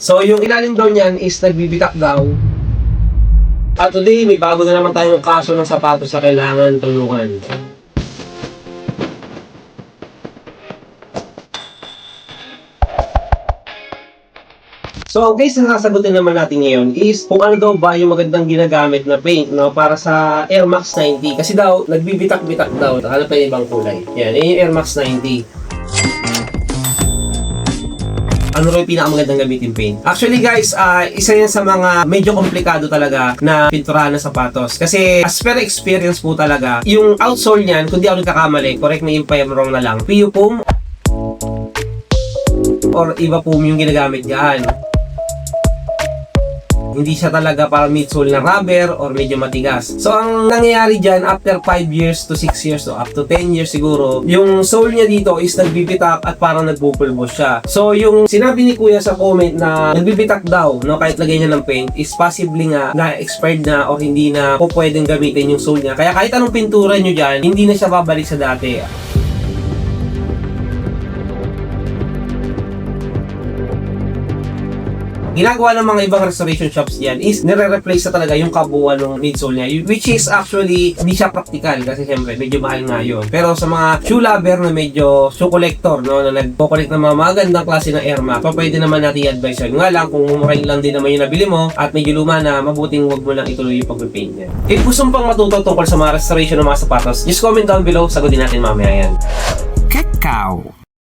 So yung ilalim daw niyan is nagbibitak daw. At today, may bago na naman tayong kaso ng sapatos sa kailangan tulungan. So, ang case na sasagutin naman natin ngayon is kung ano daw ba yung magandang ginagamit na paint, no, para sa Air Max 90. Kasi daw, nagbibitak-bitak daw. Hanap tayo ibang kulay. Yan, yung Air Max 90. Ano rin yung pinakamagandang gamitin paint? Actually guys, isa yan sa mga medyo komplikado talaga na pinturahan ng sapatos. Kasi as per experience po talaga, yung outsole niyan, kung di ako nagkakamali, correct me if I'm wrong na lang, PU foam or iba foam yung ginagamit dyan. Hindi siya talaga para midsole na rubber or medyo matigas. So, ang nangyayari dyan, after 5 years to 6 years to up to 10 years siguro, yung sole niya dito is nagbibitak at parang nagpupulbos siya. So, yung sinabi ni Kuya sa comment na nagbibitak daw, no, kahit lagay niya ng paint, is possibly nga na-expired na o hindi na po pwedeng gamitin yung sole niya. Kaya kahit anong pintura nyo dyan, hindi na siya babalik sa dati. Ginagawa ng mga ibang restoration shops yan is nire-replace na talaga yung kabuuan ng midsole niya, which is actually hindi siya practical kasi syempre medyo mahal nga yun. Pero sa mga shoe lover na medyo shoe collector, no, na nagko-collect ng mga magandang klase ng Air Max, so pwede naman natin i-advise yun. Nga lang kung mumurahin lang din naman yung nabili mo at medyo luma na, mabuting huwag mo lang ituloy yung pag-repaint niya. If gusto mo pang matuto tungkol sa mga restoration ng mga sapatos, just comment down below, sagutin natin mamaya yan. Cacao.